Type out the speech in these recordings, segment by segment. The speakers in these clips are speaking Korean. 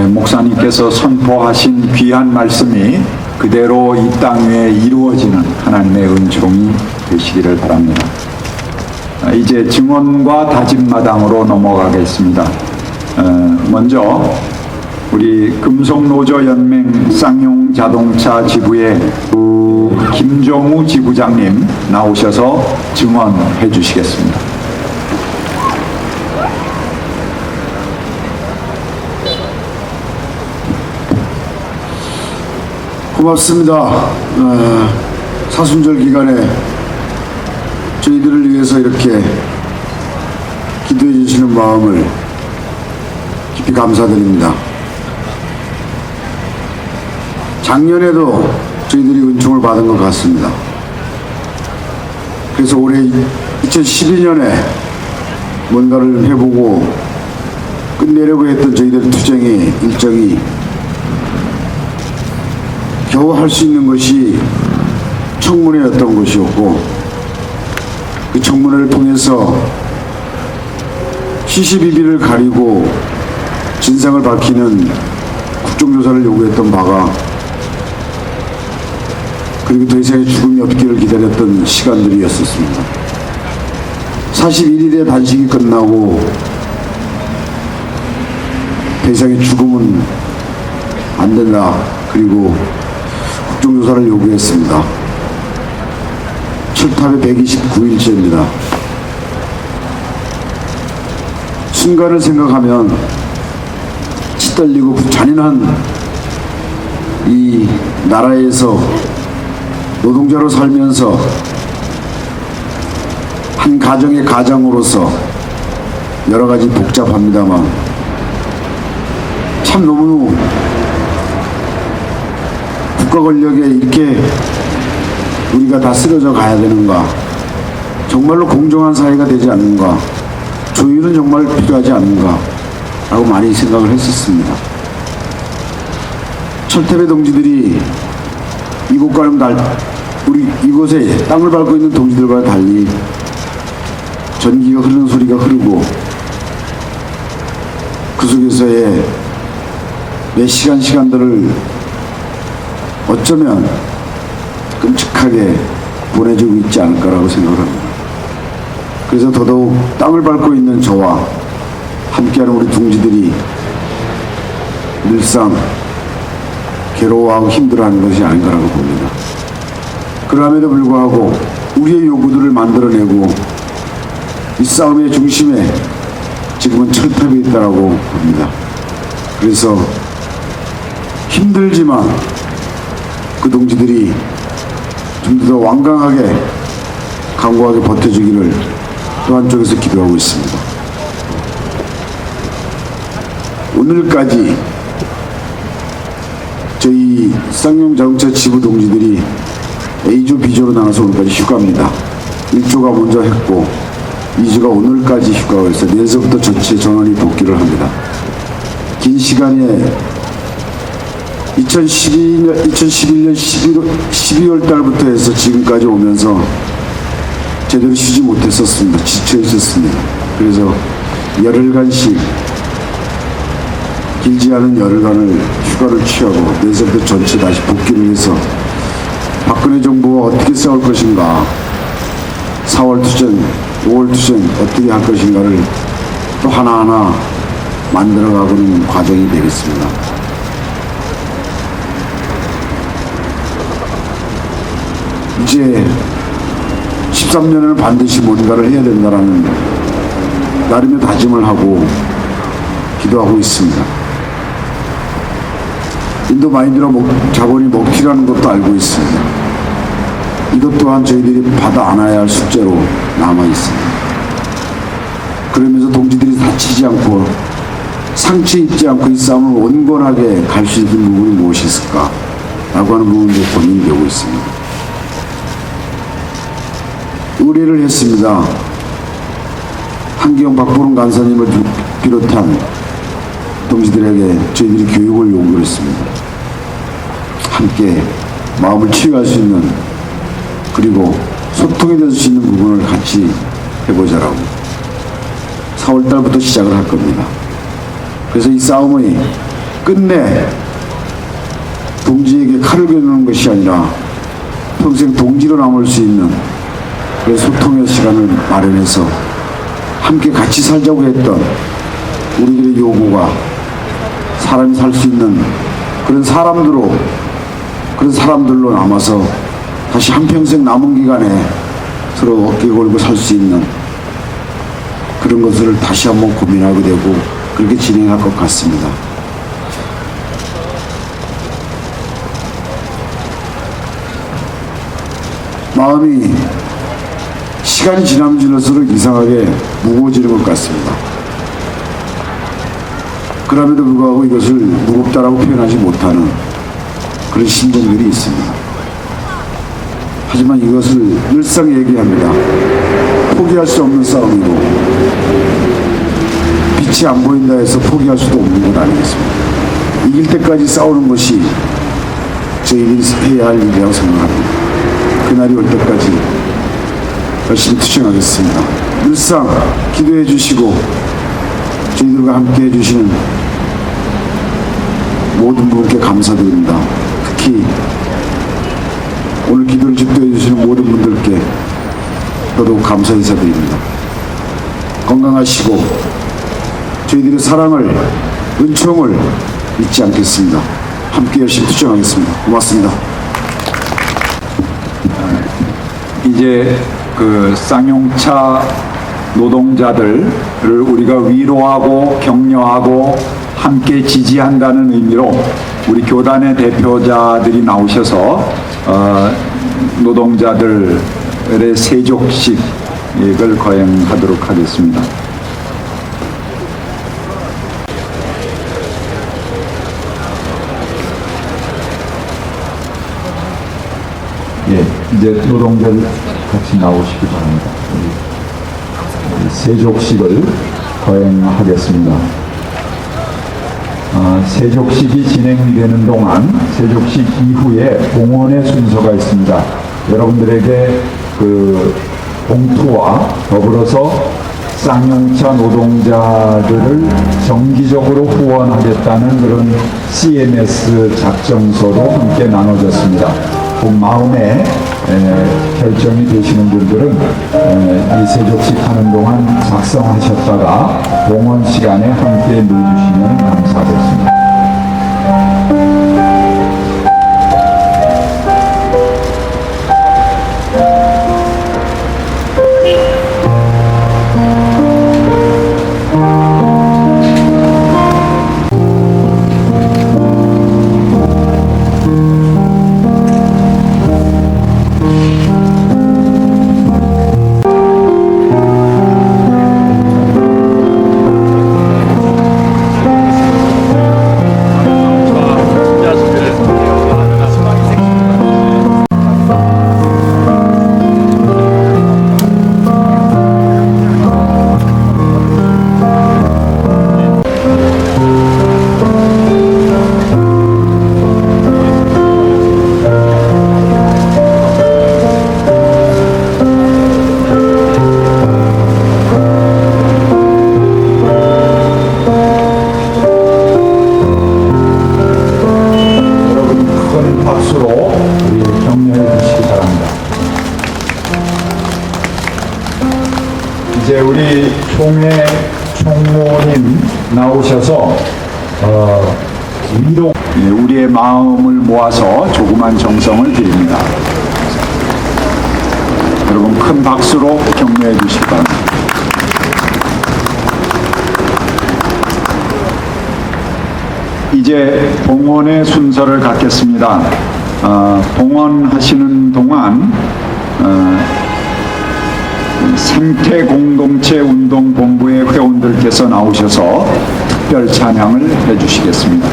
목사님께서 선포하신 귀한 말씀이 그대로 이 땅 위에 이루어지는 하나님의 은총이 되시기를 바랍니다. 이제 증언과 다짐마당으로 넘어가겠습니다. 먼저 우리 금속노조연맹 쌍용자동차 지부의 김종우 지부장님 나오셔서 증언해 주시겠습니다. 고맙습니다. 사순절 기간에 저희들을 위해서 이렇게 기도해 주시는 마음을 깊이 감사드립니다. 작년에도 저희들이 은총을 받은 것 같습니다. 그래서 올해 2012년에 뭔가를 해보고 끝내려고 했던 저희들의 투쟁의 일정이 겨우 할 수 있는 것이 청문회였던 것이었고, 그 청문회를 통해서 시시비비를 가리고 진상을 밝히는 국정조사를 요구했던 바가, 그리고 더 이상의 죽음이 없기를 기다렸던 시간들이었었습니다. 41일의 단식이 끝나고 더 이상의 죽음은 안 된다. 그리고 국정조사를 요구했습니다. 철탑의 129일째입니다. 순간을 생각하면 치떨리고 잔인한 이 나라에서 노동자로 살면서 한 가정의 가장으로서 여러 가지 복잡합니다만 참 너무 국가 권력에 이렇게 우리가 다 쓰러져 가야 되는가, 정말로 공정한 사회가 되지 않는가, 조율은 정말 필요하지 않는가 라고 많이 생각을 했었습니다. 철탑의 동지들이 이곳과는 우리 이곳에 땅을 밟고 있는 동지들과 달리 전기가 흐르는 소리가 흐르고 그 속에서의 몇 시간들을 어쩌면 끔찍하게 보내주고 있지 않을까라고 생각을 합니다. 그래서 더더욱 땅을 밟고 있는 저와 함께하는 우리 동지들이 늘상 괴로워하고 힘들어하는 것이 아닌가라고 봅니다. 그럼에도 불구하고 우리의 요구들을 만들어내고 이 싸움의 중심에 지금은 철탑이 있다라고 봅니다. 그래서 힘들지만 그 동지들이 좀 더 완강하게 강고하게 버텨주기를 또 한쪽에서 기도하고 있습니다. 오늘까지 저희 쌍용자동차 지부 동지들이 A조, B조로 나눠서 오늘까지 휴가입니다. 1조가 먼저 했고 2조가 오늘까지 휴가가 있어서 내일서부터 전체 전원이 복귀를 합니다. 긴 시간에 2011년 12월 달부터 해서 지금까지 오면서 제대로 쉬지 못했었습니다. 지쳐 있었습니다. 그래서 열흘간씩, 길지 않은 열흘간을 휴가를 취하고 내일서부터 전체 다시 복귀를 해서 박근혜 정부와 어떻게 싸울 것인가, 4월 투쟁, 5월 투쟁 어떻게 할 것인가를 또 하나하나 만들어가는 과정이 되겠습니다. 이제 13년에는 반드시 뭔가를 해야 된다라는 나름의 다짐을 하고 기도하고 있습니다. 인도 마인드라 자본이 먹튀라는 것도 알고 있습니다. 이것 또한 저희들이 받아 안아야 할 숙제로 남아 있습니다. 그러면서 동지들이 다치지 않고 상처 입지 않고 이 싸움을 온건하게 갈 수 있는 부분이 무엇이 있을까 라고 하는 부분도 고민되고 있습니다. 의뢰를 했습니다. 한기영 박보름 간사님을 비롯한 동지들에게 저희들이 교육을 요구를 했습니다. 함께 마음을 치유할 수 있는, 그리고 소통이 될 수 있는 부분을 같이 해보자라고 4월달부터 시작을 할 겁니다. 그래서 이 싸움의 끝내 동지에게 칼을 겨누는 것이 아니라 평생 동지로 남을 수 있는 그런 소통의 시간을 마련해서 함께 같이 살자고 했던 우리들의 요구가 사람이 살 수 있는 그런 사람들로 남아서 다시 한평생 남은 기간에 서로 어깨 걸고 살 수 있는 그런 것을 다시 한번 고민하게 되고 그렇게 진행할 것 같습니다. 마음이 시간이 지나면 지날수록 이상하게 무거워지는 것 같습니다. 그럼에도 불구하고 이것을 무겁다라고 표현하지 못하는 그런 심정들이 있습니다. 하지만 이것을 늘상 얘기합니다. 포기할 수 없는 싸움이고 빛이 안 보인다 해서 포기할 수도 없는 건 아니겠습니다. 이길 때까지 싸우는 것이 저희들이 해야 할 일이라고 생각합니다. 그날이 올 때까지 열심히 투쟁하겠습니다. 늘상 기도해 주시고 저희들과 함께 해주시는 모든 분께 감사드립니다. 특히 오늘 기도를 집도해 주시는 모든 분들께 더더욱 감사 인사드립니다. 건강하시고 저희들의 사랑을 은총을 잊지 않겠습니다. 함께 열심히 투쟁하겠습니다. 고맙습니다. 이제 그 쌍용차 노동자들을 우리가 위로하고 격려하고 함께 지지한다는 의미로 우리 교단의 대표자들이 나오셔서 노동자들의 세족식을 거행하도록 하겠습니다. 예, 이제 노동자들 같이 나오시기 바랍니다. 세족식을 거행하겠습니다. 세족식이 진행되는 동안 세족식 이후에 봉헌의 순서가 있습니다. 여러분들에게 그 봉투와 더불어서 쌍용차 노동자들을 정기적으로 후원하겠다는 그런 CMS 작성서도 함께 나눠졌습니다. 그 마음에 결정이 되시는 분들은 이 세족식 하는 동안 작성하셨다가 봉헌 시간에 함께 넣어주시면 감사하겠습니다. 이제 우리 총회 총무님 나오셔서 위로 우리의 마음을 모아서 조그만 정성을 드립니다. 여러분 큰 박수로 격려해 주시기 바랍니다. 이제 봉헌의 순서를 갖겠습니다. 봉헌하시는 동안 생태공동체운동본부의 회원들께서 나오셔서 특별 찬양을 해주시겠습니다.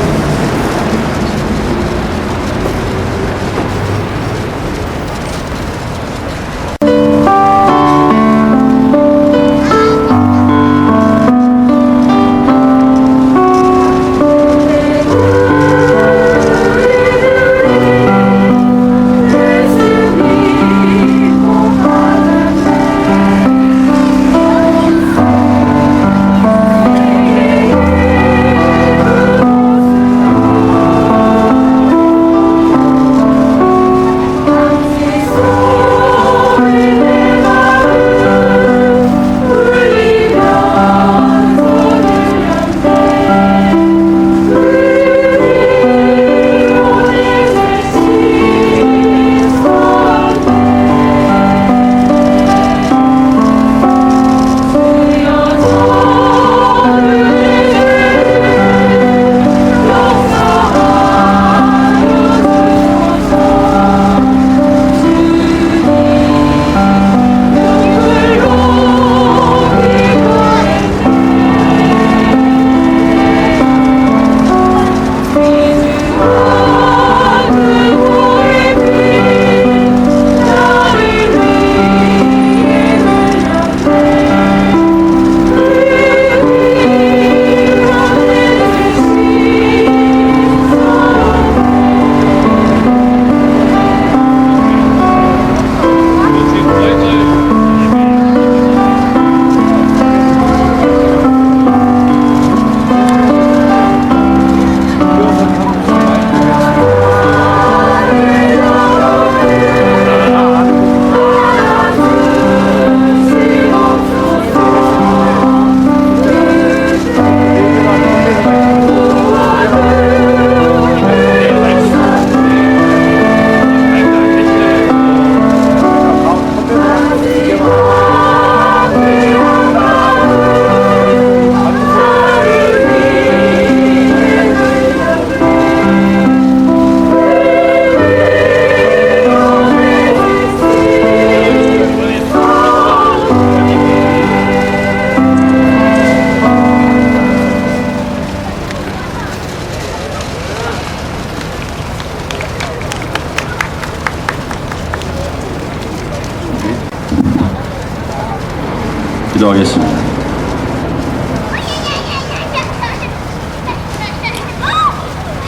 기도하겠습니다.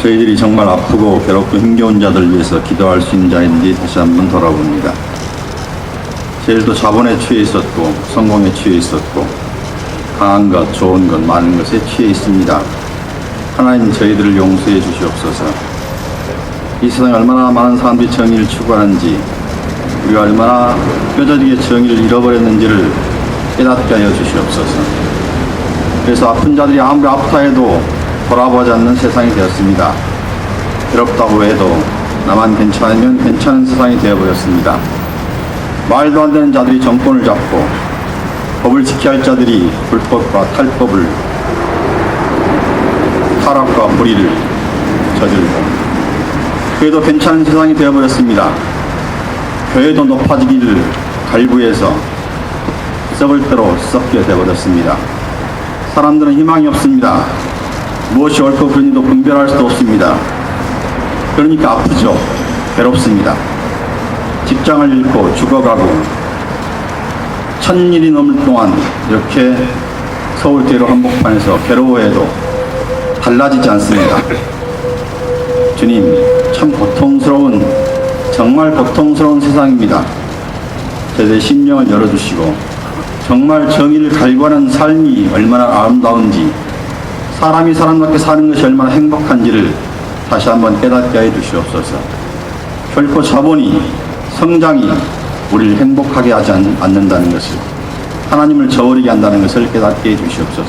저희들이 정말 아프고 괴롭고 힘겨운 자들을 위해서 기도할 수 있는 자인지 다시 한번 돌아봅니다. 저희들도 자본에 취해 있었고 성공에 취해 있었고 강한 것, 좋은 것, 많은 것에 취해 있습니다. 하나님 저희들을 용서해 주시옵소서. 이 세상에 얼마나 많은 사람들이 정의를 추구하는지, 우리가 얼마나 뼈저리게 정의를 잃어버렸는지를 깨닫게 하여 주시옵소서. 그래서 아픈 자들이 아무리 아프다 해도 돌아보지 않는 세상이 되었습니다. 괴롭다고 해도 나만 괜찮으면 괜찮은 세상이 되어버렸습니다. 말도 안 되는 자들이 정권을 잡고 법을 지켜야 할 자들이 불법과 탈법을, 타락과 불의를 저질고, 그래도 괜찮은 세상이 되어버렸습니다. 교회도 높아지기를 갈구해서 썩을 대로 썩게 되어버렸습니다. 사람들은 희망이 없습니다. 무엇이 옳고 그른지도 분별할 수도 없습니다. 그러니까 아프죠. 괴롭습니다. 직장을 잃고 죽어가고 1000일이 넘을 동안 이렇게 서울 대로 한복판에서 괴로워해도 달라지지 않습니다. 주님, 참 고통스러운, 정말 고통스러운 세상입니다. 저희의 심령을 열어주시고 정말 정의를 갈구하는 삶이 얼마나 아름다운지, 사람이 사람답게 사는 것이 얼마나 행복한지를 다시 한번 깨닫게 해 주시옵소서. 결코 자본이, 성장이 우리를 행복하게 하지 않는다는 것을, 하나님을 저버리게 한다는 것을 깨닫게 해 주시옵소서.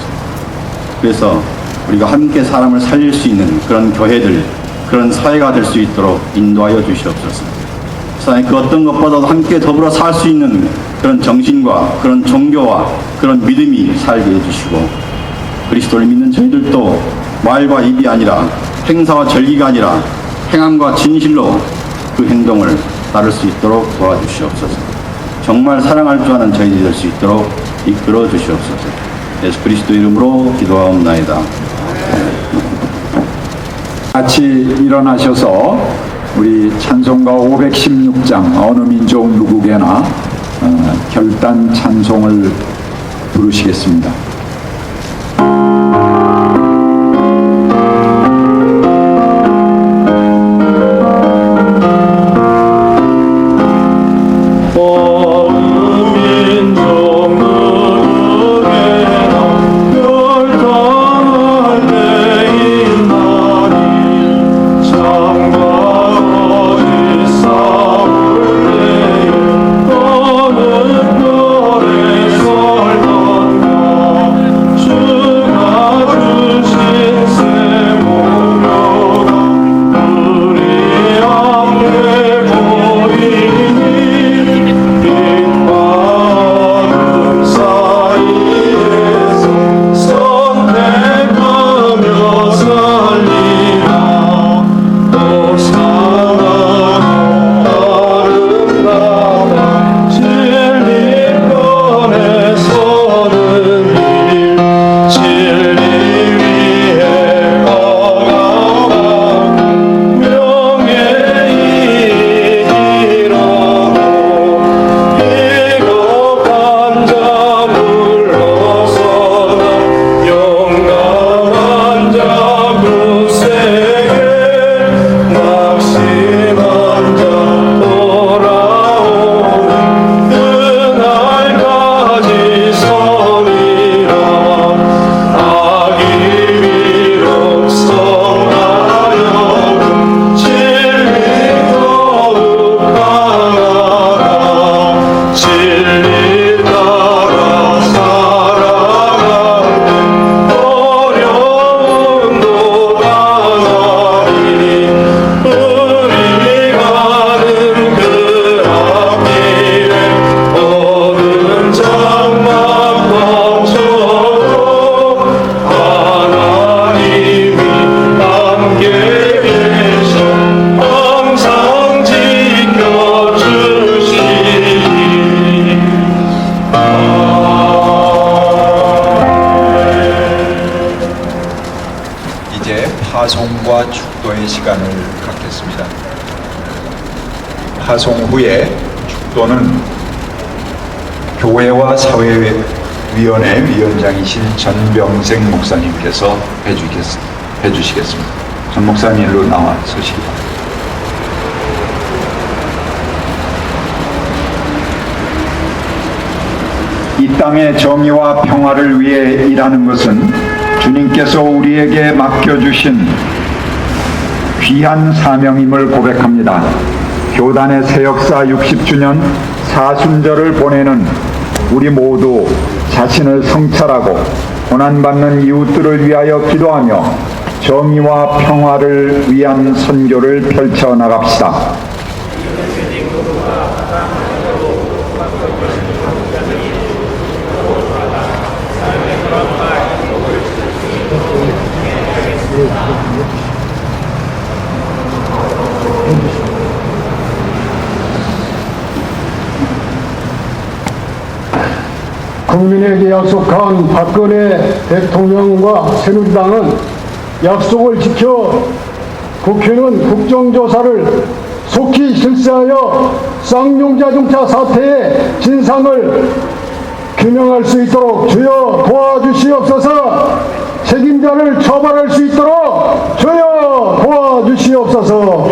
그래서 우리가 함께 사람을 살릴 수 있는 그런 교회들, 그런 사회가 될 수 있도록 인도하여 주시옵소서. 세상에 그 어떤 것보다도 함께 더불어 살 수 있는 그런 정신과 그런 종교와 그런 믿음이 살게 해주시고, 그리스도를 믿는 저희들도 말과 입이 아니라, 행사와 절기가 아니라 행함과 진실로 그 행동을 따를 수 있도록 도와주시옵소서. 정말 사랑할 줄 아는 저희들이 될 수 있도록 이끌어 주시옵소서. 예수 그리스도 이름으로 기도하옵나이다. 같이 일어나셔서 우리 찬송가 516장 어느 민족 누구게나 결단 찬송을 부르시겠습니다. 파송과 축도의 시간을 갖겠습니다. 파송 후에 축도는 교회와 사회에 위원회 위원장이신 전병생 목사님께서 해주시겠습니다. 전 목사님 일로 나와 서시기 바랍니다. 이 땅의 정의와 평화를 위해 일하는 것은 주님께서 우리에게 맡겨주신 귀한 사명임을 고백합니다. 교단의 새역사 60주년 사순절을 보내는 우리 모두 자신을 성찰하고 고난받는 이웃들을 위하여 기도하며 정의와 평화를 위한 선교를 펼쳐나갑시다. 국민에게 약속한 박근혜 대통령과 새누리당은 약속을 지켜 국회는 국정조사를 속히 실시하여 쌍용자동차 사태의 진상을 규명할 수 있도록 주여 도와주시옵소서. 책임자를 처벌할 수 있도록 주여 도와주시옵소서.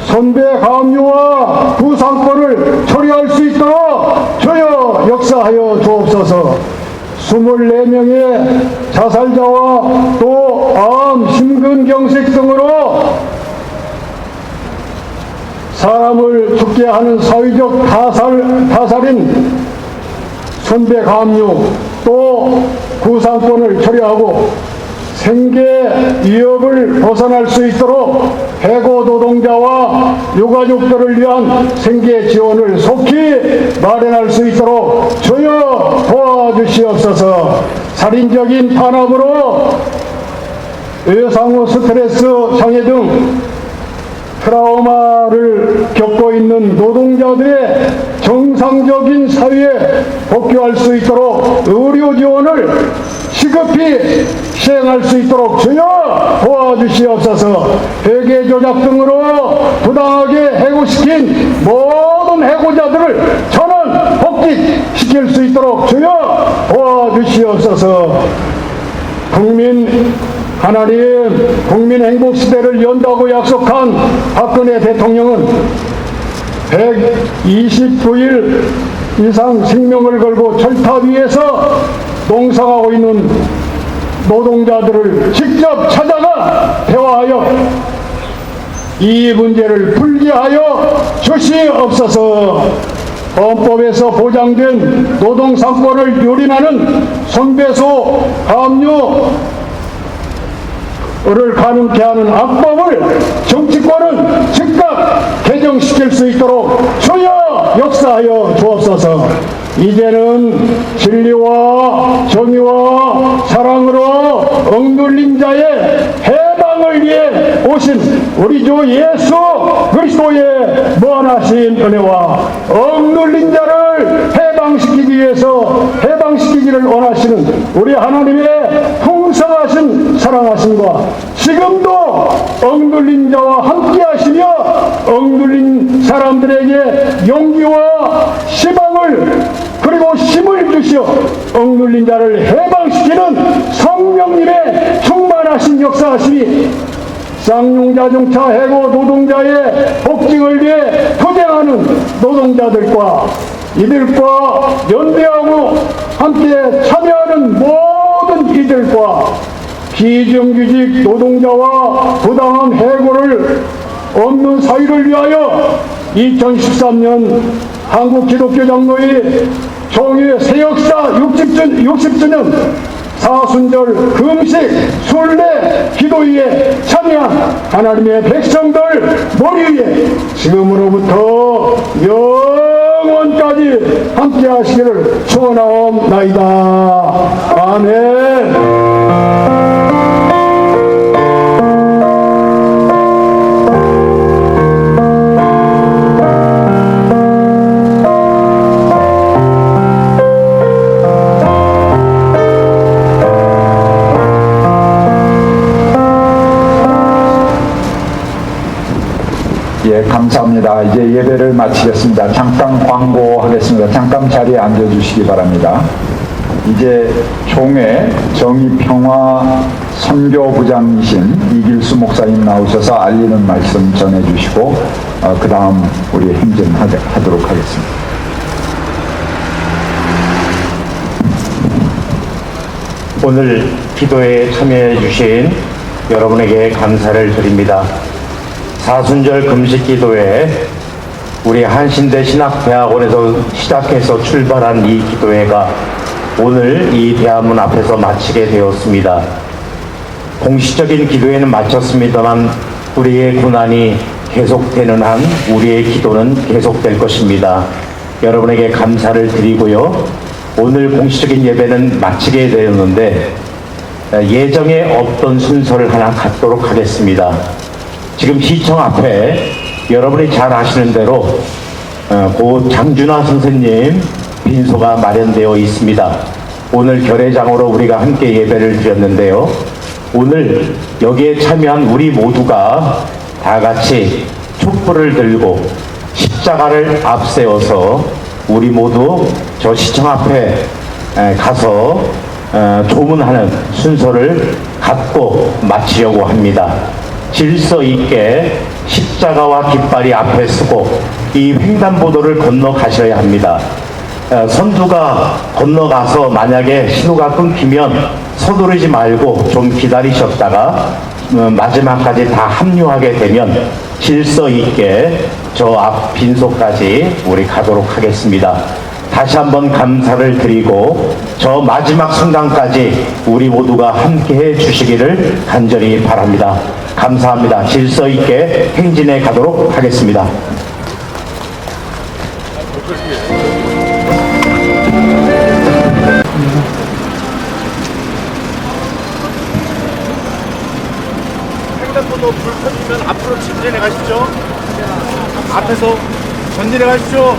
선배 가압류와 부상권을 처리할 수 있도록 주여 역사하여 주옵소서. 24명의 자살자와 또 암, 심근경색 등으로 사람을 죽게 하는 사회적 타살인 선배 가압류 또 부상권을 처리하고 생계 위협을 벗어날 수 있도록 해고 노동자와 유가족들을 위한 생계 지원을 속히 마련할 수 있도록 주여 도와주시옵소서. 살인적인 탄압으로 외상후 스트레스 장애 등 트라우마를 겪고 있는 노동자들의 정상적인 사회에 복귀할 수 있도록 의료 지원을 시급히 시행할 수 있도록 주여 도와주시옵소서. 회계 조작 등으로 부당하게 해고시킨 모든 해고자들을 전원 복귀시킬 수 있도록 주여 도와주시옵소서. 국민 행복 시대를 연다고 약속한 박근혜 대통령은 129일 이상 생명을 걸고 철탑 위에서 농성하고 있는 노동자들을 직접 찾아가 대화하여 이 문제를 풀게하여 주시옵소서. 헌법에서 보장된 노동상권을 유린하는 손배소 가압류 를 가능케 하는 악법을 정치권은 즉각 개정시킬 수 있도록 주여 역사하여 주옵소서. 이제는 진리와 정의와 사랑으로 억눌린 자의 해방을 위해 오신 우리 주 예수 그리스도의 무한하신 은혜와 억눌린 자를 해방시키기를 원하시는 우리 하나님의 풍성하신 사랑하심과 지금도 억눌린 자와 함께 하시며 억눌린 사람들에게 용기와 희망을 그리고 힘을 주시어 억눌린 자를 해방시키는 성령님의 충만하신 역사하심이 쌍용자동차 해고 노동자의 복직을 위해 투쟁하는 노동자들과 이들과 연대하고 함께 참여하는 모든 이들과 비정규직 노동자와 부당한 해고를 없는 사회를 위하여 2013년 한국기독교장로회 총회 새역사 60주년 사순절 금식 순례 기도회에 참여한 하나님의 백성들 머리 위에 지금으로부터 영원까지 함께 하시기를 축원하옵나이다. 아멘. 예, 감사합니다. 이제 예배를 마치겠습니다. 잠깐 광고하겠습니다. 잠깐 자리에 앉아주시기 바랍니다. 이제 총회 정의평화 선교부장이신 이길수 목사님 나오셔서 알리는 말씀 전해주시고 그 다음 우리 행진하도록 하겠습니다. 오늘 기도에 참여해 주신 여러분에게 감사를 드립니다. 사순절 금식 기도회, 우리 한신대 신학대학원에서 시작해서 출발한 이 기도회가 오늘 이 대학문 앞에서 마치게 되었습니다. 공식적인 기도회는 마쳤습니다만 우리의 고난이 계속되는 한 우리의 기도는 계속될 것입니다. 여러분에게 감사를 드리고요. 오늘 공식적인 예배는 마치게 되었는데 예정에 없던 순서를 하나 갖도록 하겠습니다. 지금 시청 앞에 여러분이 잘 아시는 대로 고 장준하 선생님 빈소가 마련되어 있습니다. 오늘 결례장으로 우리가 함께 예배를 드렸는데요. 오늘 여기에 참여한 우리 모두가 다 같이 촛불을 들고 십자가를 앞세워서 우리 모두 저 시청 앞에 가서 조문하는 순서를 갖고 마치려고 합니다. 질서 있게 십자가와 깃발이 앞에 서고 이 횡단보도를 건너가셔야 합니다. 선두가 건너가서 만약에 신호가 끊기면 서두르지 말고 좀 기다리셨다가 마지막까지 다 합류하게 되면 질서 있게 저 앞 빈소까지 우리 가도록 하겠습니다. 다시 한번 감사를 드리고 저 마지막 순간까지 우리 모두가 함께해 주시기를 간절히 바랍니다. 감사합니다. 질서 있게 행진해 가도록 하겠습니다. 횡단보도 불 켜지면 앞으로 진진해 가십시오. 앞에서 전진해 가십시오.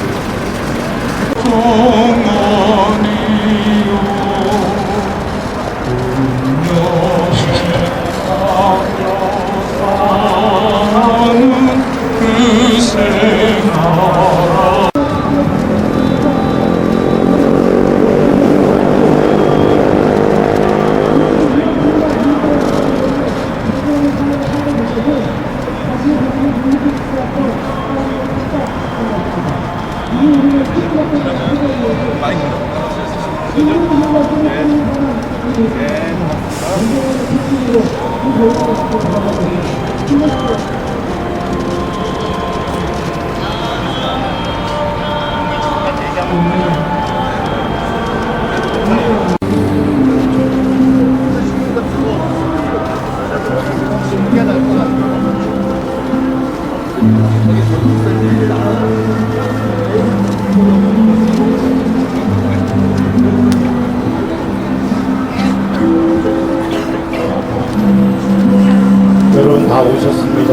여러분 다 오셨습니다.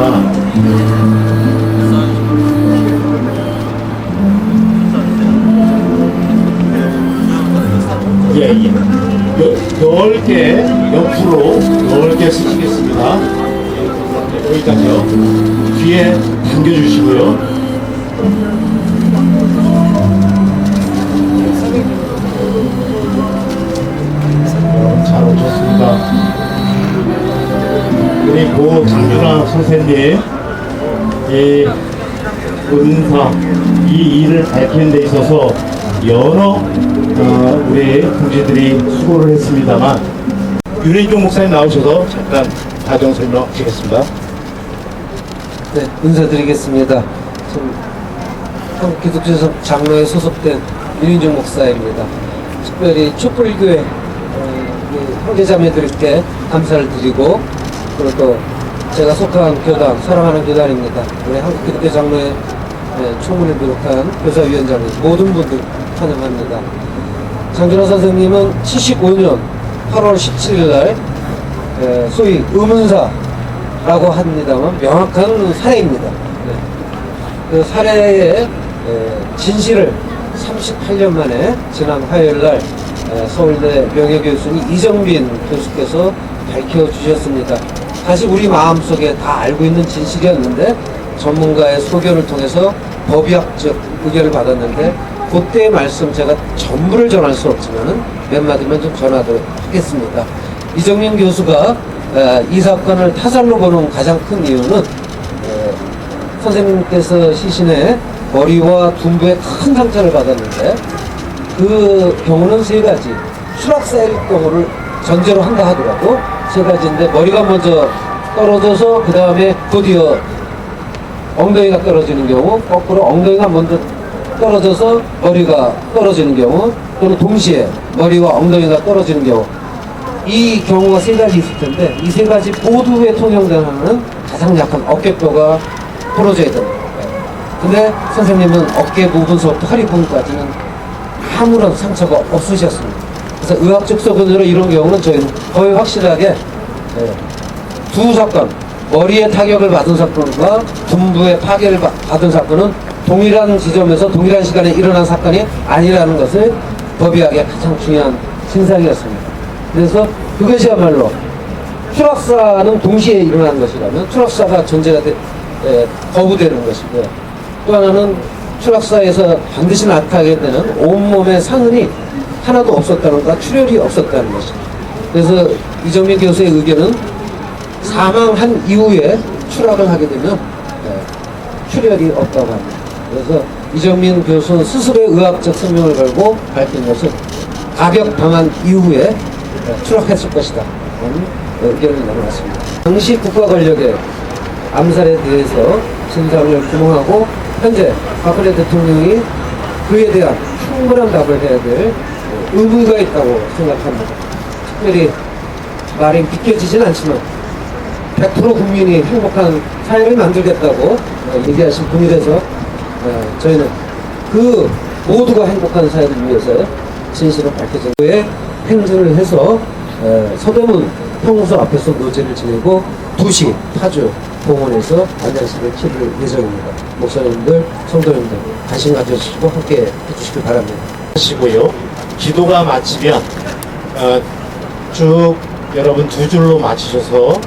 예. 넓게 옆으로 넓게 쓰시겠습니다. 여기까지요. 뒤에 당겨주시고요. 잘 오셨습니다. 우리 고 장준하 선생님 이 은사 이 일을 밝히는 데 있어서 여러 우리 동지들이 수고를 했습니다만 윤인종 목사님 나오셔서 잠깐 과정 설명하시겠습니다. 네, 인사드리겠습니다. 한국기독교 장로에 소속된 윤인종 목사입니다. 특별히 촛불교회 형제자매들께 감사를 드리고, 그리고 또 제가 속한 교단, 사랑하는 교단입니다. 우리 한국기독교 장로회 총무를 비롯한 교사위원장님 모든 분들 환영합니다. 장준하 선생님은 75년 8월 17일 날 소위 의문사라고 합니다만 명확한 사례입니다. 그 사례의 진실을 38년 만에 지난 화요일 날 서울대 명예교수님 이정빈 교수께서 밝혀주셨습니다. 사실 우리 마음속에 다 알고 있는 진실이었는데 전문가의 소견을 통해서 법의학적 의견을 받았는데 그때의 말씀 제가 전부를 전할 수 없지만은 몇 마디만 좀 전하도록 하겠습니다. 이정민 교수가 이 사건을 타살로 보는 가장 큰 이유는 선생님께서 시신에 머리와 둔부에 큰 상처를 받았는데 그 경우는 세 가지, 추락사일 경우를 전제로 한다 하더라도 세 가지인데 머리가 먼저 떨어져서 그 다음에 곧이어 엉덩이가 떨어지는 경우, 거꾸로 엉덩이가 먼저 떨어져서 머리가 떨어지는 경우, 또는 동시에 머리와 엉덩이가 떨어지는 경우, 이 경우가 세 가지 있을 텐데 이 세 가지 모두에 통용되는 하나는 가장 약한 어깨뼈가 부러져야 됩니다. 근데 선생님은 어깨 부분서부터 허리 부분까지는 아무런 상처가 없으셨습니다. 그래서 의학적 소견으로 이런 경우는 저희는 거의 확실하게 두 사건, 머리에 타격을 받은 사건과 둔부에 파괴를 받은 사건은 동일한 지점에서 동일한 시간에 일어난 사건이 아니라는 것을 법의학의 가장 중요한 신상이었습니다. 그래서 그것이야말로 추락사는 동시에 일어난 것이라면 추락사가 전제가 거부되는 것이고요. 또 하나는 추락사에서 반드시 나타나게 되는 온몸의 상흔이 하나도 없었다는가, 출혈이 없었다는 것입니다. 그래서 이정민 교수의 의견은 사망한 이후에 추락을 하게 되면 출혈이 없다고 합니다. 그래서 이정민 교수는 스스로의 의학적 설명을 걸고 밝힌 것은 가격당한 이후에 추락했을 것이다 라는 의견을 내놓았습니다. 당시 국가 권력의 암살에 대해서 진상을 규명하고 현재 박근혜 대통령이 그에 대한 충분한 답을 해야 될 의무가 있다고 생각합니다. 특별히 말이 믿겨지진 않지만 100% 국민이 행복한 사회를 만들겠다고 얘기하신 분이라서 저희는 그 모두가 행복한 사회를 위해서 진실을 밝혀진 후에 행진을 해서 서대문 평소 앞에서 노제를 지내고 2시 파주 공원에서 안장식을 치를 예정입니다. 목사님들, 성도님들 관심 가져주시고 함께 해주시길 바랍니다. 하시고요. 기도가 마치면 쭉 여러분 두 줄로 맞추셔서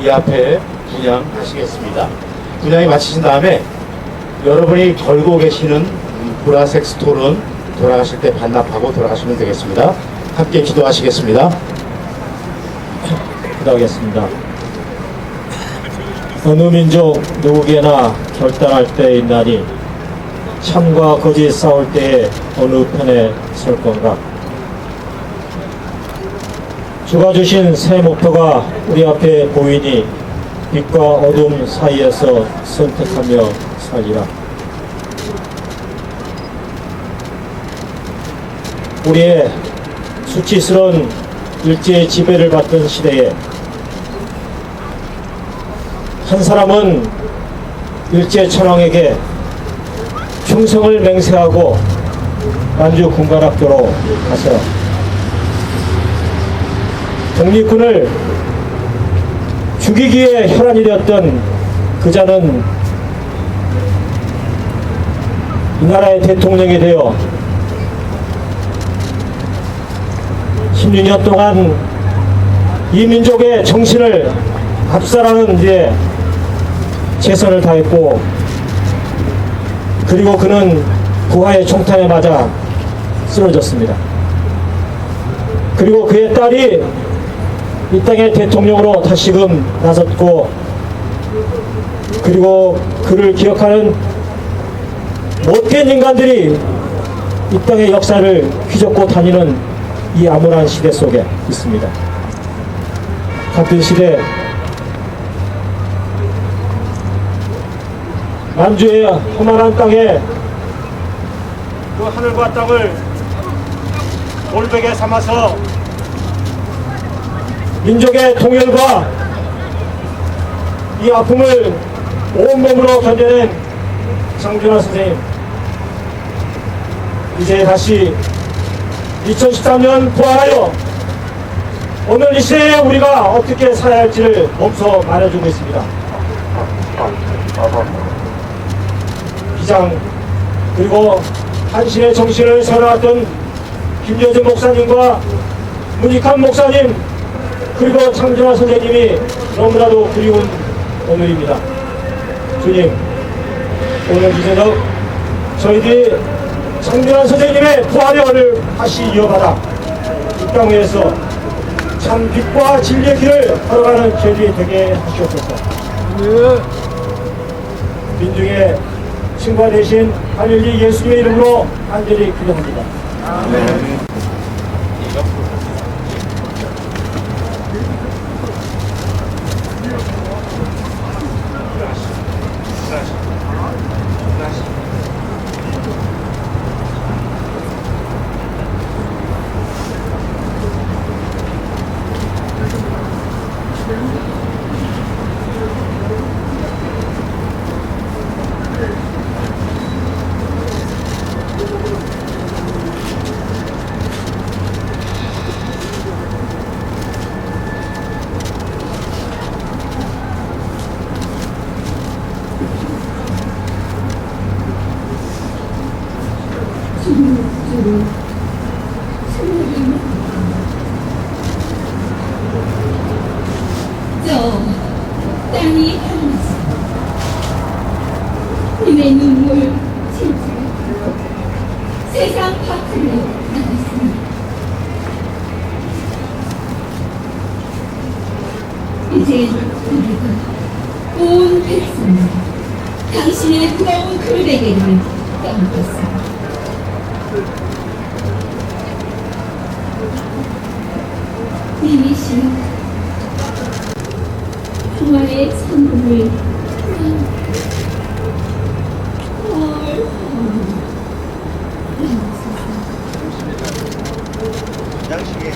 이 앞에 분양하시겠습니다. 분양이 마치신 다음에 여러분이 걸고 계시는 보라색 스톨은 돌아가실 때 반납하고 돌아가시면 되겠습니다. 함께 기도하시겠습니다. 기도하겠습니다. 어느 민족 누구에게나 결단할 때 있나니 참과 거짓 싸울 때에 어느 편에 설 건가? 주가 주신 새 목표가 우리 앞에 보이니 빛과 어둠 사이에서 선택하며 살리라. 우리의 수치스러운 일제의 지배를 받던 시대에 한 사람은 일제 천황에게 충성을 맹세하고 만주 군관학교로 가서 독립군을 죽이기에 혈안이 되었던 그 자는 이 나라의 대통령이 되어 16년 동안 이 민족의 정신을 압살하는 데 최선을 다했고, 그리고 그는 부하의 총탄에 맞아 쓰러졌습니다. 그리고 그의 딸이 이 땅의 대통령으로 다시금 나섰고, 그리고 그를 기억하는 못된 인간들이 이 땅의 역사를 휘젓고 다니는 이 암울한 시대 속에 있습니다. 같은 시대 만주의 험한한 땅에 그 하늘과 땅을 골백에 삼아서 민족의 통일과 이 아픔을 온몸으로 견뎌낸 장준하 선생님, 이제 다시 2013년 부활하여 오늘 이 시대에 우리가 어떻게 살아야 할지를 몸소 말해주고 있습니다. 기장, 그리고 한신의 정신을 살아왔던 김여준 목사님과 문익환 목사님, 그리고 장준하 선생님이 너무나도 그리운 오늘입니다. 주님, 오늘 이 저녁 저희들이 장민환 선생님의 부활의 언을 다시 이어받아 이 땅 위에서 참 빛과 진리의 길을 걸어가는 저희들이 되게 하시옵소서. 민중의 친구가 되신 한일리 예수님의 이름으로 간절히 기도합니다. 저 땅이 하나씩 님의 눈물 진짜 세상 밖으로 나갔습니다. 이제 우리가 온 백성이 당신의 부러운 그릇에게를 떠나겠습니다. 님이시여 평화의 선물을 양식에